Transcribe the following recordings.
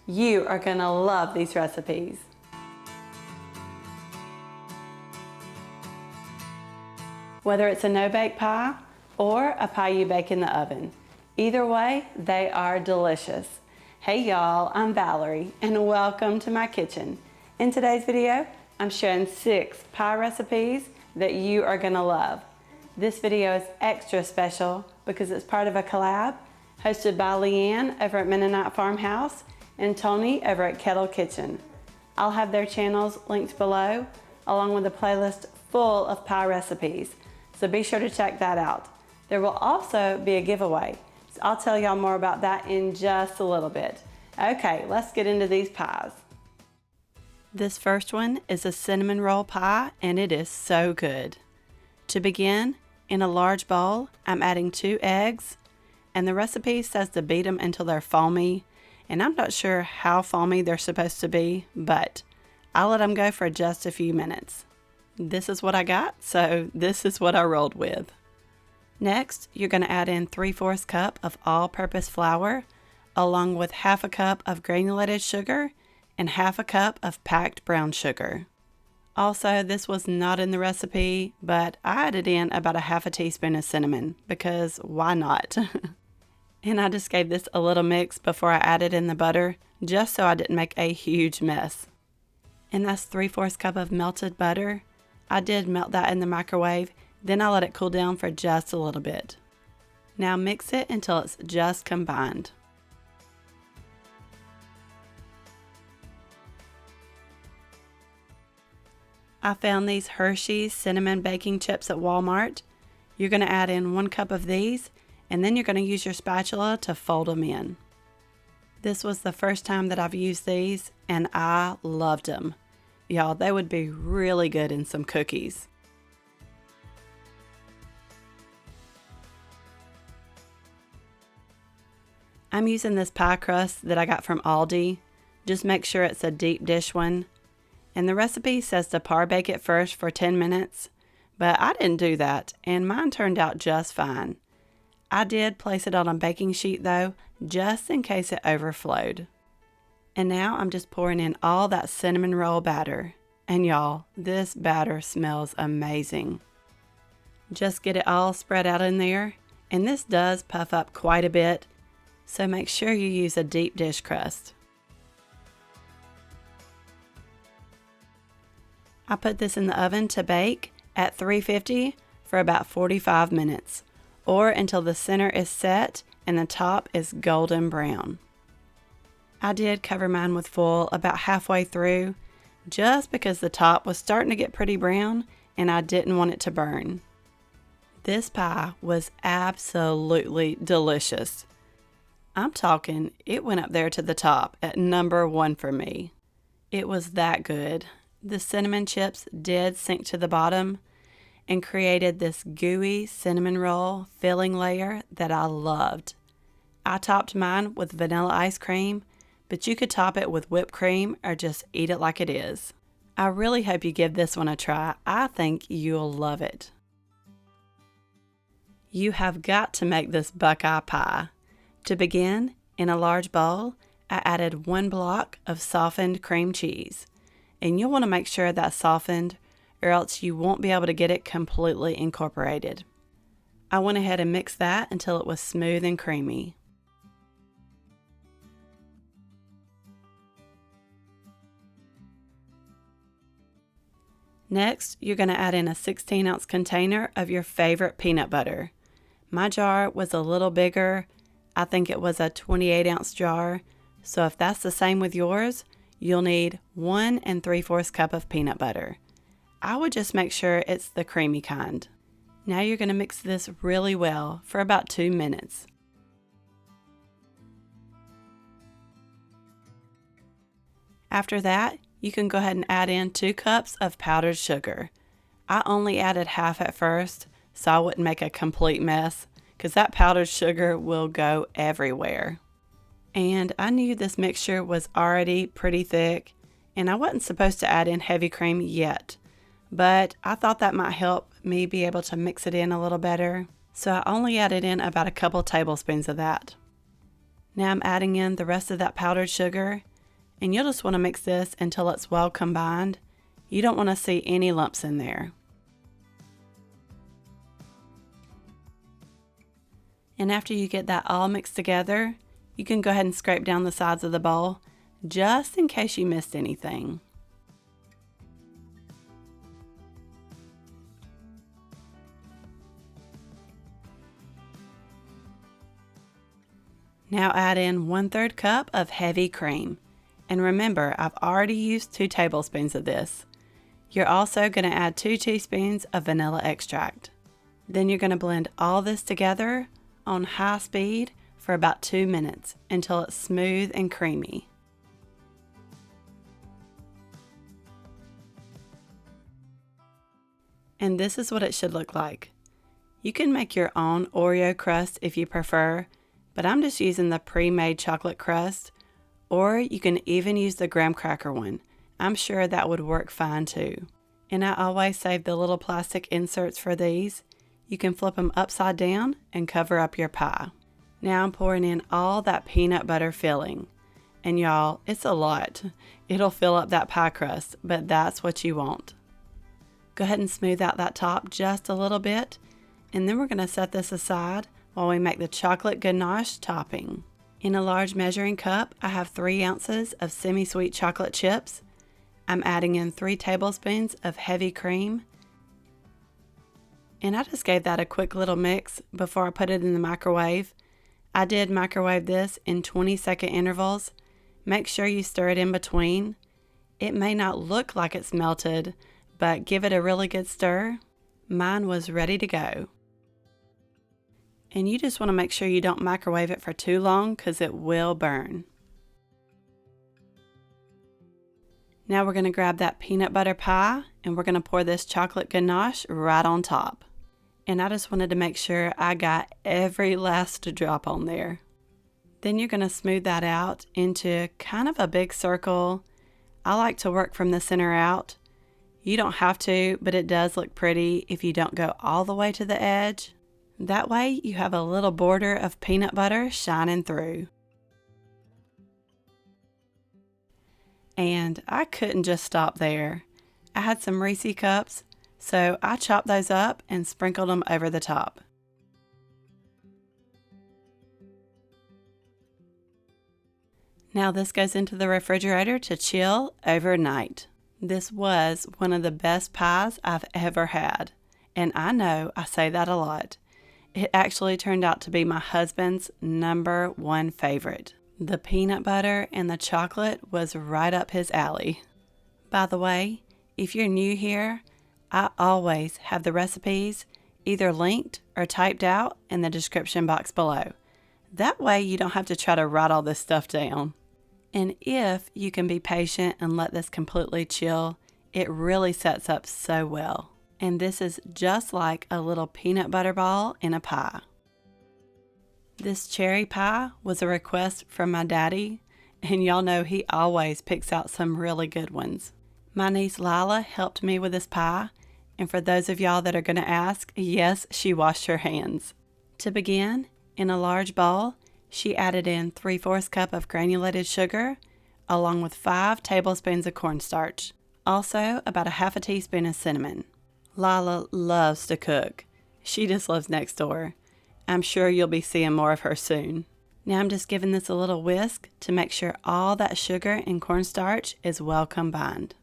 You are gonna love these recipes. Whether it's a no-bake pie or a pie you bake in the oven, either way, they are delicious. Hey y'all, I'm Valerie and welcome to my kitchen. In today's video, I'm sharing 6 pie recipes that you are gonna love. This video is extra special because it's part of a collab hosted by Leanne over at Mennonite Farmhouse and Tony over at Kettle Kitchen. I'll have their channels linked below along with a playlist full of pie recipes, so be sure to check that out. There will also be a giveaway, so I'll tell y'all more about that in just a little bit. Okay, let's get into these pies. This first one is a cinnamon roll pie and it is so good. To begin, in a large bowl, I'm adding 2 eggs, and the recipe says to beat them until they're foamy, and I'm not sure how foamy they're supposed to be, but I'll let them go for just a few minutes. This is what I got, so this is what I rolled with. Next, you're going to add in 3/4 cup of all-purpose flour, along with 1/2 cup of granulated sugar and 1/2 cup of packed brown sugar. Also, this was not in the recipe, but I added in about 1/2 teaspoon of cinnamon, because why not? And I just gave this a little mix before I added in the butter, just so I didn't make a huge mess. And that's 3/4 cup of melted butter. I did melt that in the microwave, then I let it cool down for just a little bit. Now mix it until it's just combined. I found these Hershey's cinnamon baking chips at Walmart. You're going to add in 1 cup of these, and then you're going to use your spatula to fold them in. This was the first time that I've used these, and I loved them. Y'all, they would be really good in some cookies. I'm using this pie crust that I got from Aldi. Just make sure it's a deep dish one. And the recipe says to par bake it first for 10 minutes, but I didn't do that, and mine turned out just fine. I did place it on a baking sheet though, just in case it overflowed. And now I'm just pouring in all that cinnamon roll batter. And y'all, this batter smells amazing. Just get it all spread out in there, and this does puff up quite a bit, so make sure you use a deep dish crust. I put this in the oven to bake at 350 for about 45 minutes, or until the center is set and the top is golden brown. I did cover mine with foil about halfway through, just because the top was starting to get pretty brown and I didn't want it to burn. This pie was absolutely delicious. I'm talking, it went up there to the top at number 1 for me. It was that good. The cinnamon chips did sink to the bottom and created this gooey cinnamon roll filling layer that I loved. I topped mine with vanilla ice cream, but you could top it with whipped cream or just eat it like it is. I really hope you give this one a try. I think you'll love it. You have got to make this Buckeye pie. To begin, in a large bowl, I added 1 block of softened cream cheese. And you'll want to make sure that's softened, or else you won't be able to get it completely incorporated. I went ahead and mixed that until it was smooth and creamy. Next, you're going to add in a 16-ounce container of your favorite peanut butter. My jar was a little bigger. I think it was a 28-ounce jar. So if that's the same with yours, you'll need 1 3/4 cup of peanut butter. I would just make sure it's the creamy kind. Now you're going to mix this really well for about 2 minutes. After that, you can go ahead and add in 2 cups of powdered sugar. I only added half at first, so I wouldn't make a complete mess, because that powdered sugar will go everywhere. And I knew this mixture was already pretty thick, and I wasn't supposed to add in heavy cream yet, but I thought that might help me be able to mix it in a little better, so I only added in about a couple tablespoons of that. Now I'm adding in the rest of that powdered sugar, And you'll just want to mix this until it's well combined. You don't want to see any lumps in there. And after you get that all mixed together, you can go ahead and scrape down the sides of the bowl just in case you missed anything. Now add in 1/3 cup of heavy cream. And remember, I've already used 2 tablespoons of this. You're also going to add 2 teaspoons of vanilla extract. Then you're going to blend all this together on high speed for about 2 minutes until it's smooth and creamy. And this is what it should look like. You can make your own Oreo crust if you prefer, but I'm just using the pre-made chocolate crust, or you can even use the graham cracker one. I'm sure that would work fine too. And I always save the little plastic inserts for these. You can flip them upside down and cover up your pie. Now I'm pouring in all that peanut butter filling. And y'all, it's a lot. It'll fill up that pie crust, but that's what you want. Go ahead and smooth out that top just a little bit, and then we're going to set this aside while we make the chocolate ganache topping. In a large measuring cup, I have 3 ounces of semi-sweet chocolate chips. I'm adding in 3 tablespoons of heavy cream. And I just gave that a quick little mix before I put it in the microwave. I did microwave this in 20-second intervals. Make sure you stir it in between. It may not look like it's melted, but give it a really good stir. Mine was ready to go. And you just want to make sure you don't microwave it for too long because it will burn. Now we're going to grab that peanut butter pie and we're going to pour this chocolate ganache right on top. And I just wanted to make sure I got every last drop on there. Then you're going to smooth that out into kind of a big circle. I like to work from the center out. You don't have to, but it does look pretty if you don't go all the way to the edge. That way you have a little border of peanut butter shining through. And I couldn't just stop there. I had some Reese cups, so I chopped those up and sprinkled them over the top. Now this goes into the refrigerator to chill overnight. This was one of the best pies I've ever had, and I know I say that a lot. It actually turned out to be my husband's #1 favorite. The peanut butter and the chocolate was right up his alley. By the way, if you're new here, I always have the recipes either linked or typed out in the description box below. That way you don't have to try to write all this stuff down. And if you can be patient and let this completely chill, it really sets up so well. And this is just like a little peanut butter ball in a pie. This cherry pie was a request from my daddy, and y'all know he always picks out some really good ones. My niece Lila helped me with this pie, and for those of y'all that are going to ask, yes, she washed her hands. To begin, in a large bowl, she added in 3/4 cup of granulated sugar, along with 5 tablespoons of cornstarch. Also, about a half a teaspoon of cinnamon. Lila loves to cook. She just lives next door. I'm sure you'll be seeing more of her soon. Now I'm just giving this a little whisk to make sure all that sugar and cornstarch is well combined.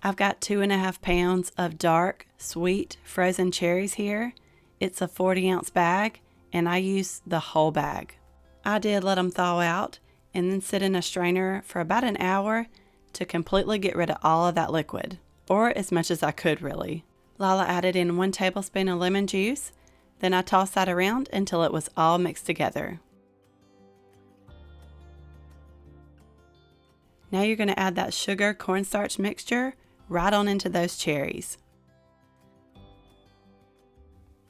I've got 2.5 pounds of dark, sweet, frozen cherries here. It's a 40-ounce bag, and I use the whole bag. I did let them thaw out and then sit in a strainer for about an hour to completely get rid of all of that liquid, or as much as I could really. Lila added in 1 tablespoon of lemon juice, then I tossed that around until it was all mixed together. Now you're going to add that sugar cornstarch mixture right on into those cherries.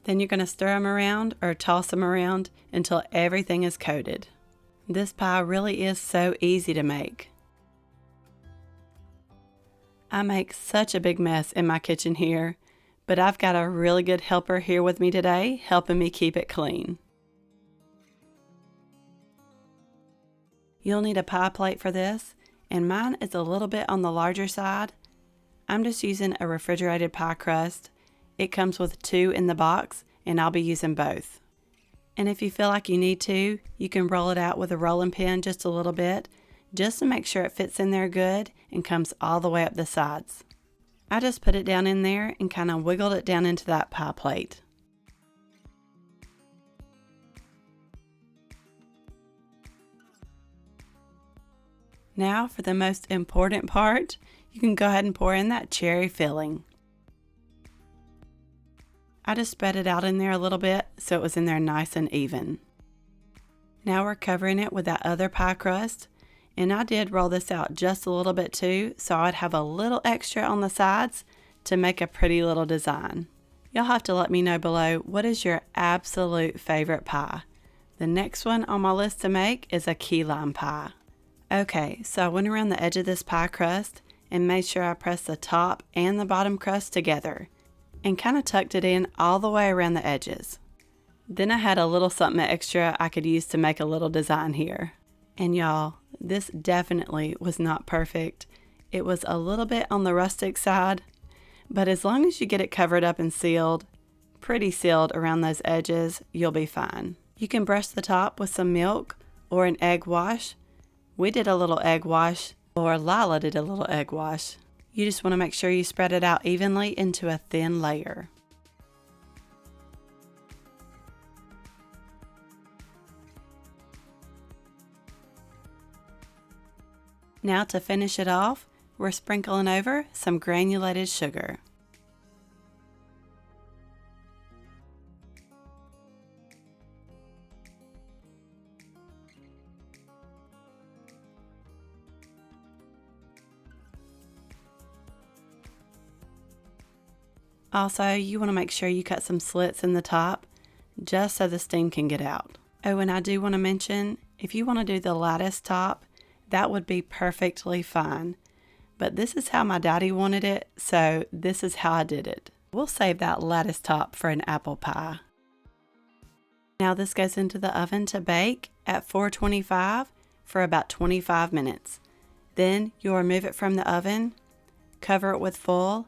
Then you're going to stir them around or toss them around until everything is coated. This pie really is so easy to make. I make such a big mess in my kitchen here, but I've got a really good helper here with me today, helping me keep it clean. You'll need a pie plate for this, and mine is a little bit on the larger side. I'm just using a refrigerated pie crust. It comes with 2 in the box, and I'll be using both. And if you feel like you need to, you can roll it out with a rolling pin just a little bit, just to make sure it fits in there good and comes all the way up the sides. I just put it down in there and kind of wiggled it down into that pie plate. Now for the most important part, you can go ahead and pour in that cherry filling. I just spread it out in there a little bit so it was in there nice and even. Now we're covering it with that other pie crust, and I did roll this out just a little bit too, so I'd have a little extra on the sides to make a pretty little design. You'll have to let me know below, what is your absolute favorite pie? The next one on my list to make is a key lime pie. Okay, so I went around the edge of this pie crust and made sure I pressed the top and the bottom crust together and kind of tucked it in all the way around the edges. Then I had a little something extra I could use to make a little design here. And y'all, this definitely was not perfect. It was a little bit on the rustic side, but as long as you get it covered up and sealed, pretty sealed around those edges, you'll be fine. You can brush the top with some milk or an egg wash. We did a little egg wash, or Lila did a little egg wash. You just want to make sure you spread it out evenly into a thin layer. Now to finish it off, we're sprinkling over some granulated sugar. Also, you want to make sure you cut some slits in the top just so the steam can get out. Oh, and I do want to mention, if you want to do the lattice top, that would be perfectly fine. But this is how my daddy wanted it, so this is how I did it. We'll save that lattice top for an apple pie. Now this goes into the oven to bake at 425 for about 25 minutes. Then you'll remove it from the oven, cover it with foil.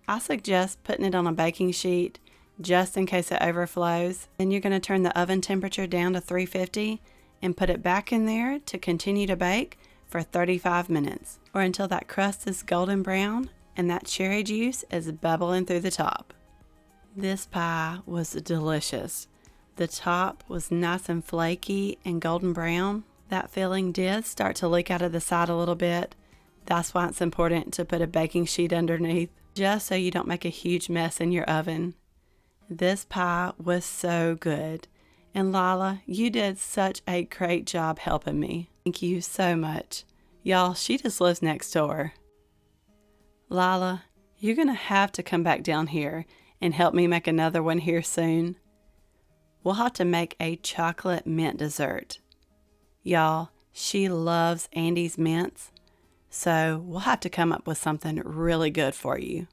I suggest putting it on a baking sheet just in case it overflows. Then you're going to turn the oven temperature down to 350 and put it back in there to continue to bake for 35 minutes or until that crust is golden brown and that cherry juice is bubbling through the top. This pie was delicious. The top was nice and flaky and golden brown. That filling did start to leak out of the side a little bit. That's why it's important to put a baking sheet underneath, just so you don't make a huge mess in your oven. This pie was so good. And Lila, you did such a great job helping me. Thank you so much. Y'all, she just lives next door. Lila, you're going to have to come back down here and help me make another one here soon. We'll have to make a chocolate mint dessert. Y'all, she loves Andy's mints, so we'll have to come up with something really good for you.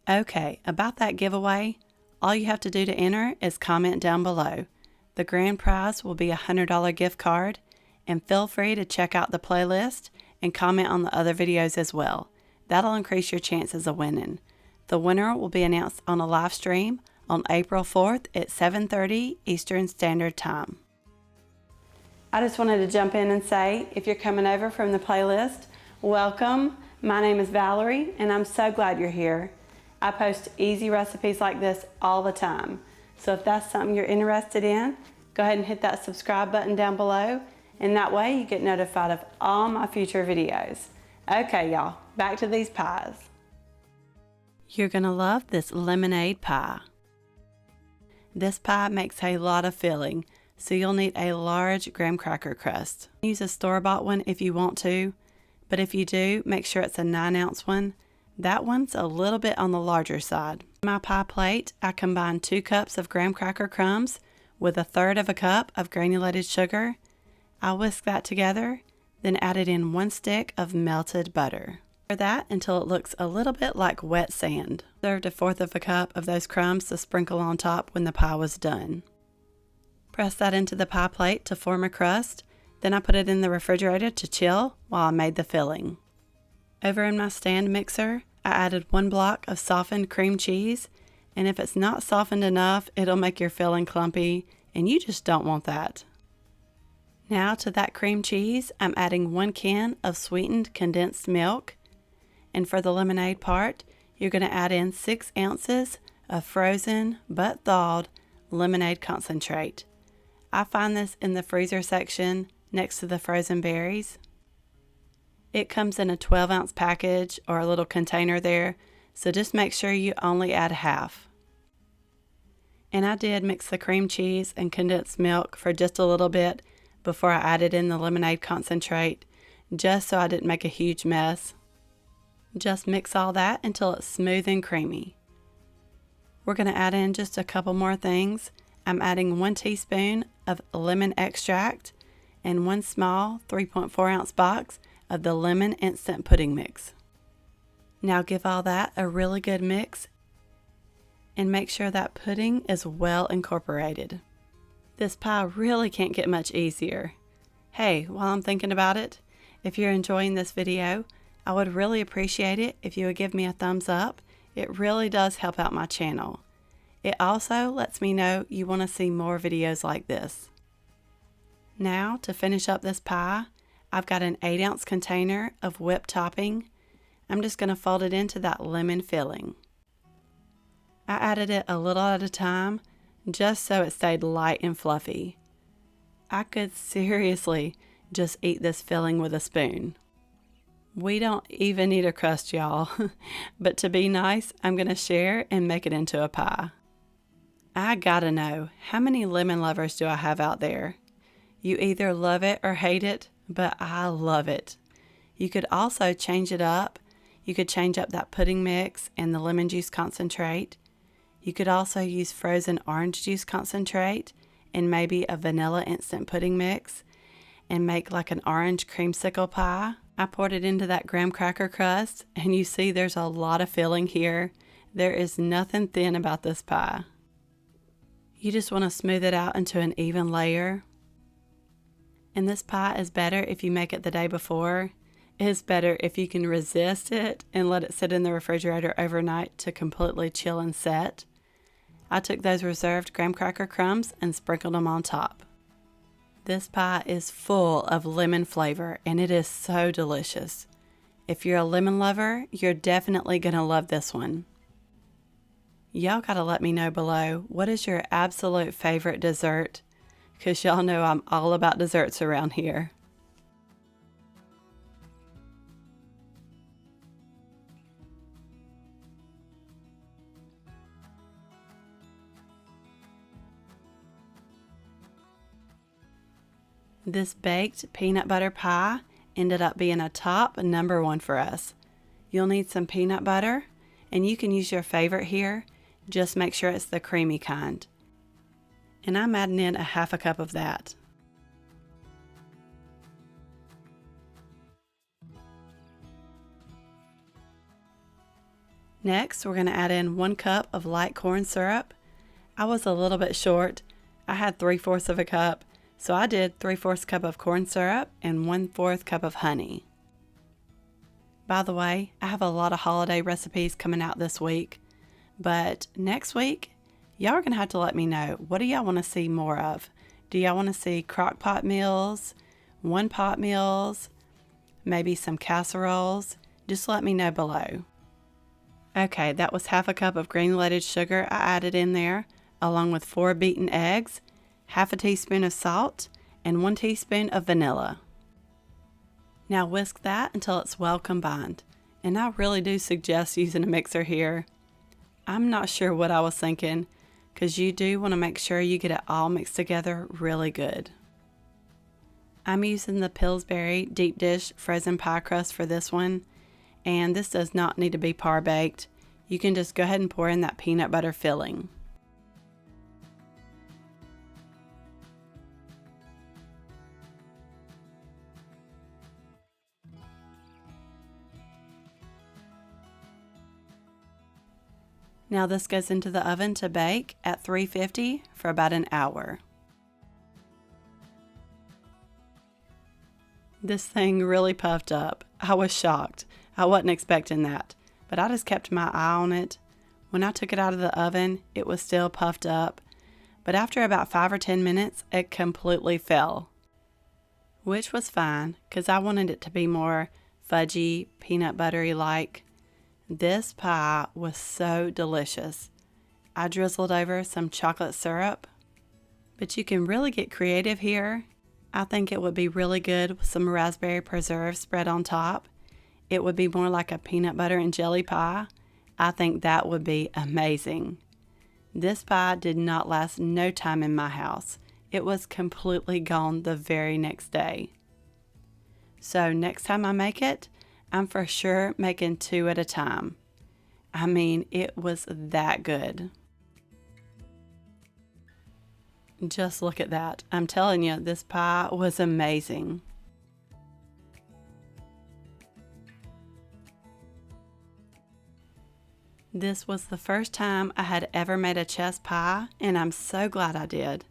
Okay, about that giveaway, all you have to do to enter is comment down below. The grand prize will be a $100 gift card, and feel free to check out the playlist and comment on the other videos as well. That'll increase your chances of winning. The winner will be announced on a live stream on April 4th at 7:30 Eastern Standard Time. I just wanted to jump in and say, if you're coming over from the playlist, welcome. My name is Valerie, and I'm so glad you're here. I post easy recipes like this all the time. So if that's something you're interested in, go ahead and hit that subscribe button down below, and that way you get notified of all my future videos. Okay, y'all, back to these pies. You're gonna love this lemonade pie. This pie makes a lot of filling, so you'll need a large graham cracker crust. Use a store-bought one if you want to, but if you do, make sure it's a 9-ounce one. That one's a little bit on the larger side. In my pie plate, I combined 2 cups of graham cracker crumbs with 1/3 cup of granulated sugar. I whisk that together, then added in 1 stick of melted butter. Stir that until it looks a little bit like wet sand. Served 1/4 cup of those crumbs to sprinkle on top when the pie was done. Press that into the pie plate to form a crust, Then I put it in the refrigerator to chill while I made the filling. Over in my stand mixer, I added 1 block of softened cream cheese, and if it's not softened enough, it'll make your filling clumpy, and you just don't want that. Now to that cream cheese, I'm adding 1 can of sweetened condensed milk, and for the lemonade part, you're going to add in 6 ounces of frozen but thawed lemonade concentrate. I find this in the freezer section next to the frozen berries. It comes in a 12-ounce package or a little container there, so just make sure you only add half. And I did mix the cream cheese and condensed milk for just a little bit before I added in the lemonade concentrate, just so I didn't make a huge mess. Just mix all that until it's smooth and creamy. We're going to add in just a couple more things. I'm adding 1 teaspoon of lemon extract and 1 small 3.4-ounce box of the lemon instant pudding mix. Now give all that a really good mix and make sure that pudding is well incorporated. This pie really can't get much easier. Hey, while I'm thinking about it, if you're enjoying this video, I would really appreciate it if you would give me a thumbs up. It really does help out my channel. It also lets me know you want to see more videos like this. Now to finish up this pie, I've got an 8-ounce container of whipped topping. I'm just going to fold it into that lemon filling. I added it a little at a time just so it stayed light and fluffy. I could seriously just eat this filling with a spoon. We don't even need a crust, y'all, but to be nice, I'm going to share and make it into a pie. I gotta know, how many lemon lovers do I have out there? You either love it or hate it, but I love it. You could also change it up. You could change up that pudding mix and the lemon juice concentrate. You could also use frozen orange juice concentrate and maybe a vanilla instant pudding mix and make like an orange creamsicle pie. I poured it into that graham cracker crust, and you see there's a lot of filling here. There is nothing thin about this pie. You just want to smooth it out into an even layer. And this pie is better if you make it the day before. It's better if you can resist it and let it sit in the refrigerator overnight to completely chill and set. I took those reserved graham cracker crumbs and sprinkled them on top. This pie is full of lemon flavor and it is so delicious. If you're a lemon lover, you're definitely going to love this one. Y'all got to let me know below, what is your absolute favorite dessert? Because y'all know I'm all about desserts around here. This baked peanut butter pie ended up being a top #1 for us. You'll need some peanut butter, and you can use your favorite here. Just make sure it's the creamy kind. And I'm adding in a 1/2 cup of that. Next, we're going to add in 1 cup of light corn syrup. I was a little bit short. I had 3/4 of a cup. So I did 3/4 cup of corn syrup and 1/4 cup of honey. By the way, I have a lot of holiday recipes coming out this week, but next week, y'all are going to have to let me know, what do y'all want to see more of? Do y'all want to see crock pot meals, one pot meals, maybe some casseroles? Just let me know below. Okay, that was 1/2 cup of granulated sugar I added in there, along with 4 beaten eggs, 1/2 teaspoon of salt, and 1 teaspoon of vanilla. Now whisk that until it's well combined, and I really do suggest using a mixer here. I'm not sure what I was thinking, because you do want to make sure you get it all mixed together really good. I'm using the Pillsbury deep dish frozen pie crust for this one, and this does not need to be par baked. You can just go ahead and pour in that peanut butter filling. Now this goes into the oven to bake at 350 for about an hour. This thing really puffed up. I was shocked. I wasn't expecting that, but I just kept my eye on it. When I took it out of the oven, it was still puffed up, but after about 5 or 10 minutes, it completely fell, which was fine because I wanted it to be more fudgy, peanut buttery-like. This pie was so delicious. I drizzled over some chocolate syrup, but you can really get creative here. I think it would be really good with some raspberry preserve spread on top. It would be more like a peanut butter and jelly pie. I think that would be amazing. This pie did not last no time in my house. It was completely gone the very next day. So next time I make it, I'm for sure making 2 at a time. I mean, it was that good. Just look at that. I'm telling you, this pie was amazing. This was the first time I had ever made a chess pie, and I'm so glad I did.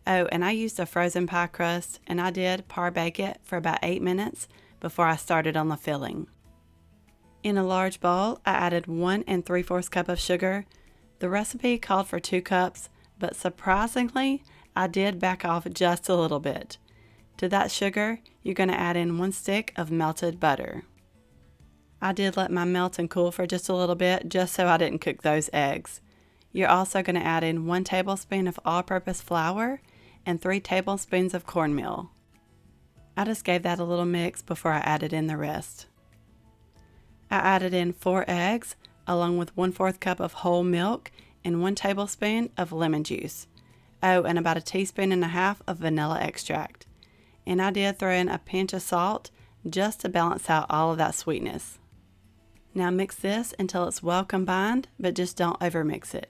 Oh, and I used a frozen pie crust, and I did par bake it for about 8 minutes before I started on the filling. In a large bowl, I added 1 3/4 cup of sugar. The recipe called for 2 cups, but surprisingly, I did back off just a little bit. To that sugar, you're going to add in 1 stick of melted butter. I did let mine melt and cool for just a little bit, just so I didn't cook those eggs. You're also going to add in 1 tablespoon of all-purpose flour and 3 tablespoons of cornmeal. I just gave that a little mix before I added in the rest. I added in 4 eggs, along with 1/4 cup of whole milk and 1 tablespoon of lemon juice. Oh, and about 1.5 teaspoons of vanilla extract. And I did throw in a pinch of salt just to balance out all of that sweetness. Now mix this until it's well combined, but just don't overmix it.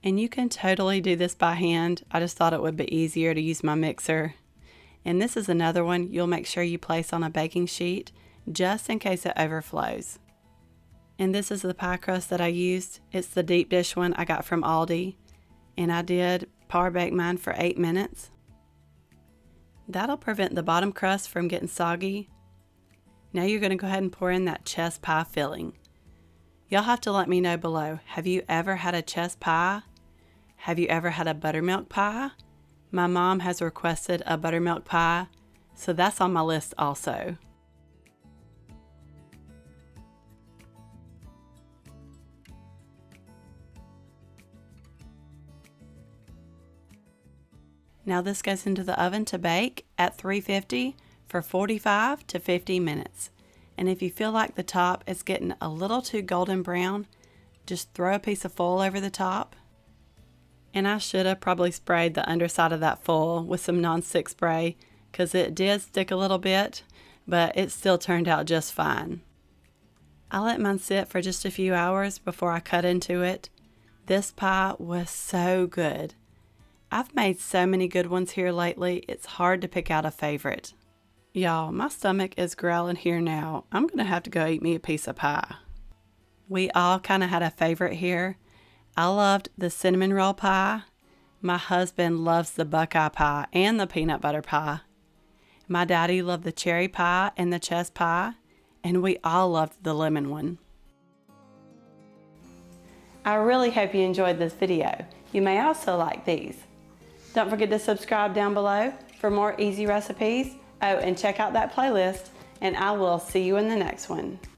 And you can totally do this by hand. I just thought it would be easier to use my mixer. And this is another one you'll make sure you place on a baking sheet just in case it overflows. And this is the pie crust that I used. It's the deep dish one I got from Aldi. And I did par bake mine for 8 minutes. That'll prevent the bottom crust from getting soggy. Now you're going to go ahead and pour in that chess pie filling. Y'all have to let me know below. Have you ever had a chess pie? Have you ever had a buttermilk pie? My mom has requested a buttermilk pie, so that's on my list also. Now this goes into the oven to bake at 350 for 45 to 50 minutes. And if you feel like the top is getting a little too golden brown, just throw a piece of foil over the top. And I should have probably sprayed the underside of that foil with some nonstick spray because it did stick a little bit, but it still turned out just fine. I let mine sit for just a few hours before I cut into it. This pie was so good. I've made so many good ones here lately, it's hard to pick out a favorite. Y'all, my stomach is growling here now. I'm going to have to go eat me a piece of pie. We all kind of had a favorite here. I loved the cinnamon roll pie. My husband loves the Buckeye Pie and the peanut butter pie. My daddy loved the cherry pie and the chess pie, and we all loved the lemon one. I really hope you enjoyed this video. You may also like these. Don't forget to subscribe down below for more easy recipes. Oh, and check out that playlist, and I will see you in the next one.